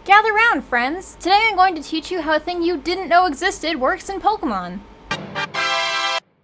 Gather round, friends! Today I'm going to teach you how a thing you didn't know existed works in Pokemon.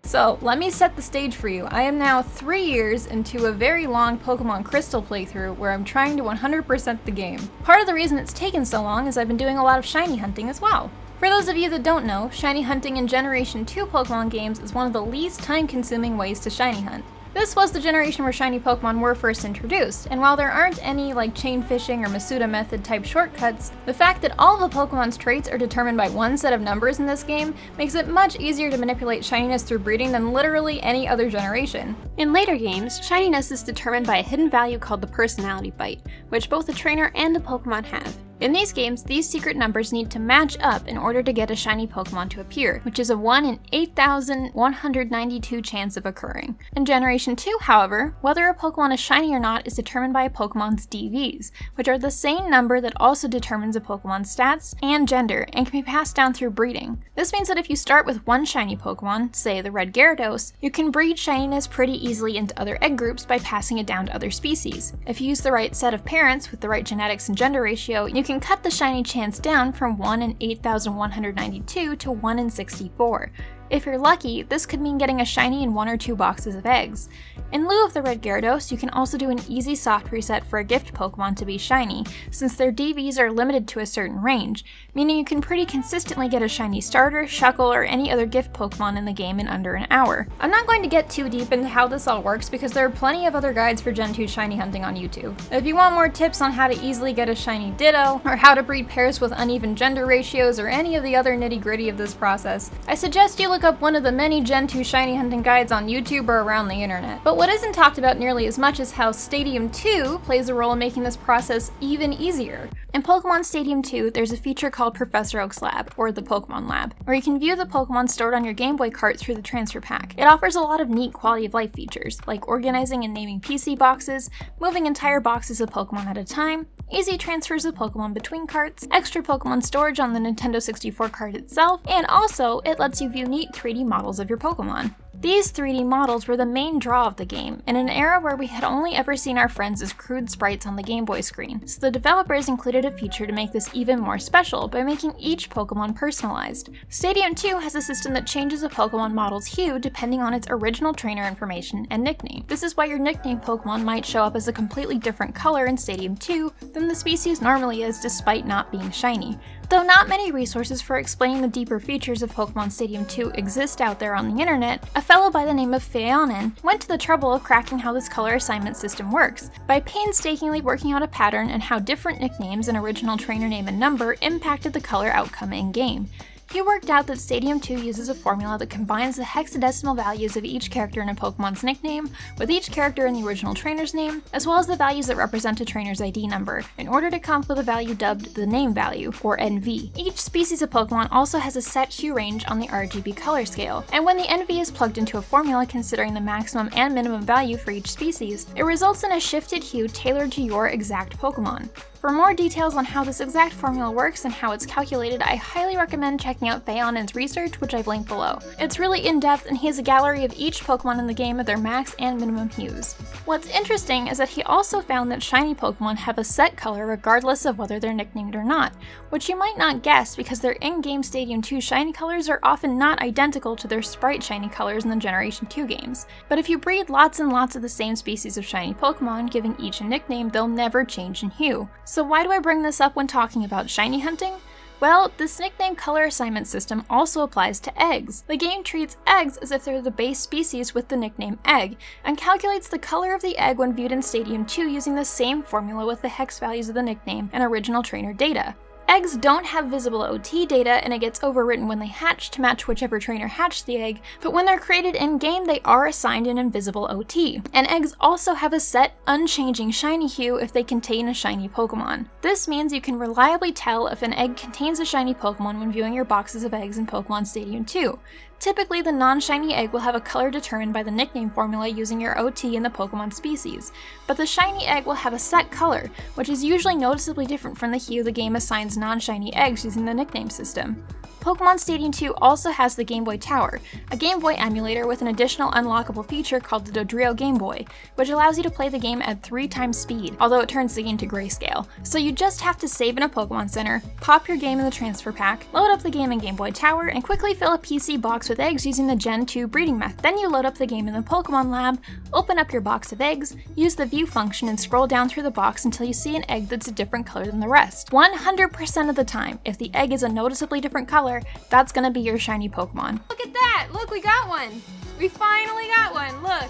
So, let me set the stage for you. I am now 3 years into a very long Pokemon Crystal playthrough where I'm trying to 100% the game. Part of the reason it's taken so long is I've been doing a lot of shiny hunting as well. For those of you that don't know, shiny hunting in Generation 2 Pokemon games is one of the least time-consuming ways to shiny hunt. This was the generation where shiny Pokemon were first introduced, and while there aren't any like chain fishing or Masuda method type shortcuts, the fact that all of a Pokemon's traits are determined by one set of numbers in this game makes it much easier to manipulate shininess through breeding than literally any other generation. In later games, shininess is determined by a hidden value called the personality bite, which both a trainer and a Pokemon have. In these games, these secret numbers need to match up in order to get a shiny Pokemon to appear, which is a 1 in 8,192 chance of occurring. In Generation 2, however, whether a Pokemon is shiny or not is determined by a Pokemon's DVs, which are the same number that also determines a Pokemon's stats and gender and can be passed down through breeding. This means that if you start with one shiny Pokemon, say the red Gyarados, you can breed shininess pretty easily into other egg groups by passing it down to other species. If you use the right set of parents with the right genetics and gender ratio, you can cut the shiny chance down from 1 in 8,192 to 1 in 64. If you're lucky, this could mean getting a shiny in 1 or 2 boxes of eggs. In lieu of the red Gyarados, you can also do an easy soft reset for a gift Pokemon to be shiny, since their DVs are limited to a certain range, meaning you can pretty consistently get a shiny starter, Shuckle, or any other gift Pokemon in the game in under an hour. I'm not going to get too deep into how this all works because there are plenty of other guides for Gen 2 shiny hunting on YouTube. If you want more tips on how to easily get a shiny Ditto, or how to breed pairs with uneven gender ratios, or any of the other nitty-gritty of this process, I suggest you look up one of the many Gen 2 shiny hunting guides on YouTube or around the internet. But what isn't talked about nearly as much is how Stadium 2 plays a role in making this process even easier. In Pokemon Stadium 2, there's a feature called Professor Oak's Lab, or the Pokemon Lab, where you can view the Pokemon stored on your Game Boy cart through the transfer pack. It offers a lot of neat quality of life features, like organizing and naming PC boxes, moving entire boxes of Pokemon at a time, easy transfers of Pokemon between carts, extra Pokemon storage on the Nintendo 64 cart itself, and also it lets you view neat 3D models of your Pokemon. These 3D models were the main draw of the game, in an era where we had only ever seen our friends as crude sprites on the Game Boy screen, so the developers included a feature to make this even more special by making each Pokemon personalized. Stadium 2 has a system that changes a Pokemon model's hue depending on its original trainer information and nickname. This is why your nickname Pokemon might show up as a completely different color in Stadium 2 than the species normally is despite not being shiny. Though not many resources for explaining the deeper features of Pokemon Stadium 2 exist out there on the internet, a fellow by the name of Feanen went to the trouble of cracking how this color assignment system works, by painstakingly working out a pattern and how different nicknames and original trainer name and number impacted the color outcome in-game. He worked out that Stadium 2 uses a formula that combines the hexadecimal values of each character in a Pokemon's nickname with each character in the original trainer's name, as well as the values that represent a trainer's ID number, in order to come up with a value dubbed the name value, or NV. Each species of Pokemon also has a set hue range on the RGB color scale, and when the NV is plugged into a formula considering the maximum and minimum value for each species, it results in a shifted hue tailored to your exact Pokemon. For more details on how this exact formula works and how it's calculated, I highly recommend checking out Feanen's research, which I've linked below. It's really in-depth and he has a gallery of each Pokemon in the game at their max and minimum hues. What's interesting is that he also found that shiny Pokemon have a set color regardless of whether they're nicknamed or not, which you might not guess because their in-game Stadium 2 shiny colors are often not identical to their sprite shiny colors in the Generation 2 games. But if you breed lots and lots of the same species of shiny Pokemon, giving each a nickname, they'll never change in hue. So why do I bring this up when talking about shiny hunting? Well, this nickname color assignment system also applies to eggs. The game treats eggs as if they're the base species with the nickname egg, and calculates the color of the egg when viewed in Stadium 2 using the same formula with the hex values of the nickname and original trainer data. Eggs don't have visible OT data, and it gets overwritten when they hatch to match whichever trainer hatched the egg, but when they're created in-game, they are assigned an invisible OT. And eggs also have a set, unchanging shiny hue if they contain a shiny Pokemon. This means you can reliably tell if an egg contains a shiny Pokemon when viewing your boxes of eggs in Pokemon Stadium 2. Typically, the non-shiny egg will have a color determined by the nickname formula using your OT in the Pokemon species, but the shiny egg will have a set color, which is usually noticeably different from the hue the game assigns non-shiny eggs using the nickname system. Pokémon Stadium 2 also has the Game Boy Tower, a Game Boy emulator with an additional unlockable feature called the Dodrio Game Boy, which allows you to play the game at 3 times speed, although it turns the game to grayscale. So you just have to save in a Pokemon Center, pop your game in the transfer pack, load up the game in Game Boy Tower, and quickly fill a PC box with eggs using the Gen 2 breeding method. Then you load up the game in the Pokemon Lab, open up your box of eggs, use the view function and scroll down through the box until you see an egg that's a different color than the rest. 100% of the time, if the egg is a noticeably different color, that's gonna be your shiny Pokemon. Look at that! Look, we got one! We finally got one! Look!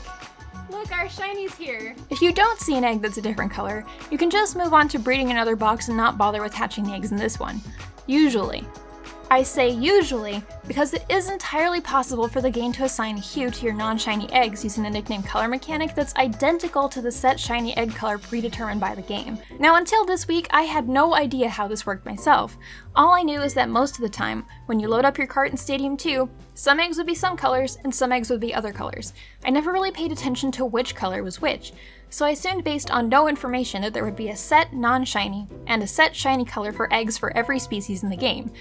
Look, our shiny's here! If you don't see an egg that's a different color, you can just move on to breeding another box and not bother with hatching the eggs in this one. Usually. I say usually because it is entirely possible for the game to assign a hue to your non-shiny eggs using the nickname color mechanic that's identical to the set shiny egg color predetermined by the game. Now, until this week, I had no idea how this worked myself. All I knew is that most of the time, when you load up your cart in Stadium 2, some eggs would be some colors and some eggs would be other colors. I never really paid attention to which color was which, so I assumed based on no information that there would be a set non-shiny and a set shiny color for eggs for every species in the game.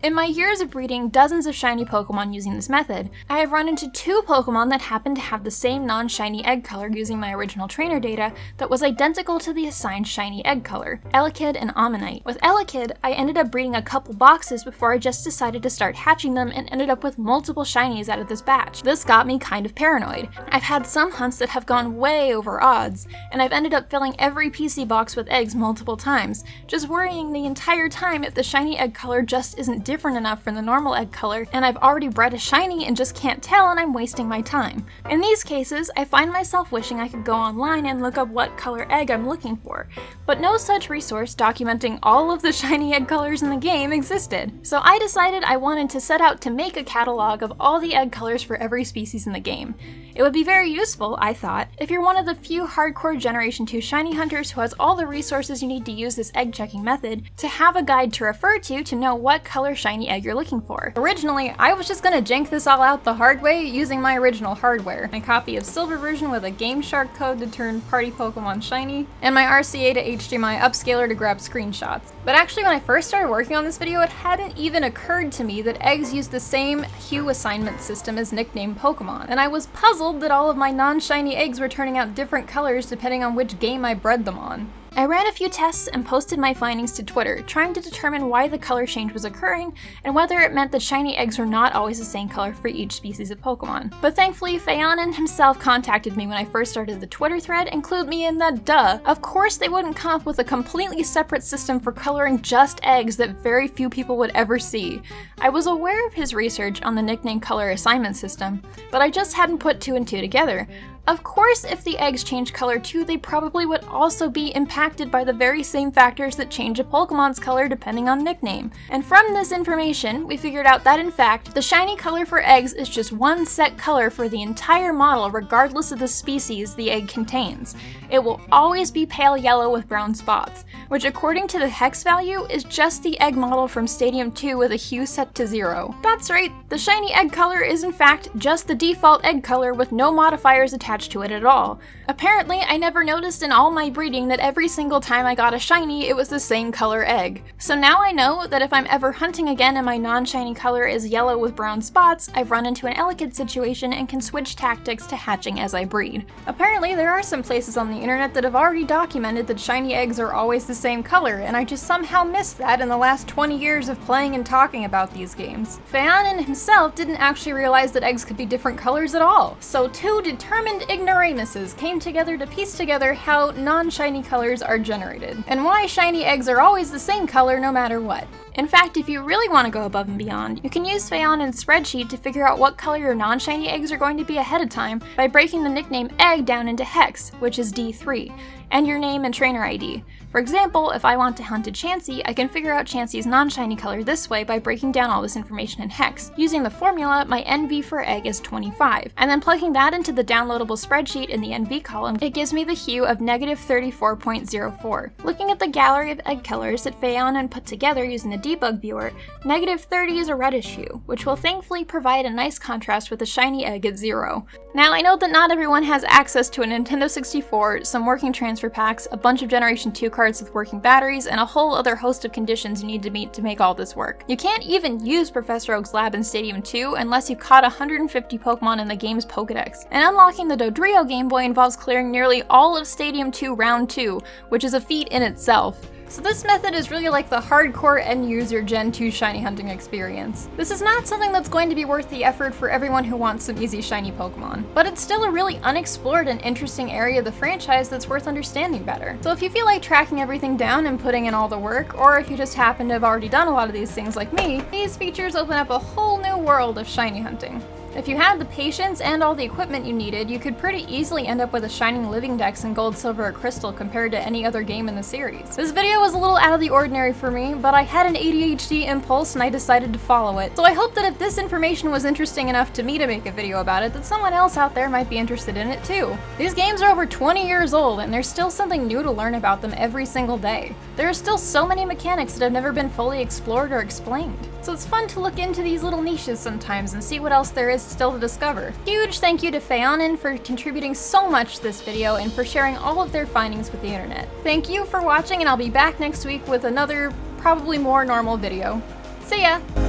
In my years of breeding dozens of shiny Pokemon using this method, I have run into 2 Pokemon that happen to have the same non-shiny egg color using my original trainer data that was identical to the assigned shiny egg color, Elekid and Ammonite. With Elekid, I ended up breeding a couple boxes before I just decided to start hatching them and ended up with multiple shinies out of this batch. This got me kind of paranoid. I've had some hunts that have gone way over odds, and I've ended up filling every PC box with eggs multiple times, just worrying the entire time if the shiny egg color just isn't different enough from the normal egg color, and I've already bred a shiny and just can't tell and I'm wasting my time. In these cases, I find myself wishing I could go online and look up what color egg I'm looking for, but no such resource documenting all of the shiny egg colors in the game existed. So I decided I wanted to set out to make a catalog of all the egg colors for every species in the game. It would be very useful, I thought, if you're one of the few hardcore Generation 2 shiny hunters who has all the resources you need to use this egg checking method, to have a guide to refer to know what color shiny egg you're looking for. Originally, I was just gonna jank this all out the hard way using my original hardware, my copy of Silver version with a Game Shark code to turn party Pokemon shiny, and my RCA to HDMI upscaler to grab screenshots. But actually, when I first started working on this video, it hadn't even occurred to me that eggs use the same hue assignment system as nicknamed Pokemon, and I was puzzled that all of my non-shiny eggs were turning out different colors depending on which game I bred them on. I ran a few tests and posted my findings to Twitter, trying to determine why the color change was occurring and whether it meant that shiny eggs were not always the same color for each species of Pokemon. But thankfully, Feanen himself contacted me when I first started the Twitter thread and clued me in that duh, of course they wouldn't come up with a completely separate system for coloring just eggs that very few people would ever see. I was aware of his research on the nickname color assignment system, but I just hadn't put 2 and 2 together. Of course, if the eggs change color too, they probably would also be impacted by the very same factors that change a Pokemon's color depending on nickname. And from this information, we figured out that in fact, the shiny color for eggs is just one set color for the entire model regardless of the species the egg contains. It will always be pale yellow with brown spots, which according to the hex value is just the egg model from Stadium 2 with a hue set to 0. That's right, the shiny egg color is in fact just the default egg color with no modifiers attached to it at all. Apparently, I never noticed in all my breeding that every single time I got a shiny, it was the same color egg. So now I know that if I'm ever hunting again and my non-shiny color is yellow with brown spots, I've run into an Elekid situation and can switch tactics to hatching as I breed. Apparently, there are some places on the internet that have already documented that shiny eggs are always the same color, and I just somehow missed that in the last 20 years of playing and talking about these games. Feanen himself didn't actually realize that eggs could be different colors at all, so 2 determined ignoramuses came together to piece together how non-shiny colors are generated, and why shiny eggs are always the same color no matter what. In fact, if you really want to go above and beyond, you can use Feanen's spreadsheet to figure out what color your non-shiny eggs are going to be ahead of time by breaking the nickname egg down into hex, which is D3. and your name and trainer ID. For example, if I want to hunt a Chansey, I can figure out Chansey's non-shiny color this way by breaking down all this information in hex. Using the formula, my NV for egg is 25, and then plugging that into the downloadable spreadsheet in the NV column, it gives me the hue of -34.04. Looking at the gallery of egg colors that Feanen put together using the debug viewer, -30 is a reddish hue, which will thankfully provide a nice contrast with the shiny egg at 0. Now, I know that not everyone has access to a Nintendo 64, some working transfer packs, a bunch of Generation 2 cards with working batteries, and a whole other host of conditions you need to meet to make all this work. You can't even use Professor Oak's lab in Stadium 2 unless you've caught 150 Pokemon in the game's Pokedex. And unlocking the Dodrio Game Boy involves clearing nearly all of Stadium 2 Round 2, which is a feat in itself. So this method is really like the hardcore end-user Gen 2 shiny hunting experience. This is not something that's going to be worth the effort for everyone who wants some easy shiny Pokemon, but it's still a really unexplored and interesting area of the franchise that's worth understanding better. So if you feel like tracking everything down and putting in all the work, or if you just happen to have already done a lot of these things like me, these features open up a whole new world of shiny hunting. If you had the patience and all the equipment you needed, you could pretty easily end up with a shining living dex in gold, silver, or crystal compared to any other game in the series. This video was a little out of the ordinary for me, but I had an ADHD impulse and I decided to follow it. So I hope that if this information was interesting enough to me to make a video about it, that someone else out there might be interested in it too. These games are over 20 years old and there's still something new to learn about them every single day. There are still so many mechanics that have never been fully explored or explained. So it's fun to look into these little niches sometimes and see what else there is still to discover. Huge thank you to Feanen for contributing so much to this video and for sharing all of their findings with the internet. Thank you for watching, and I'll be back next week with another, probably more normal video. See ya!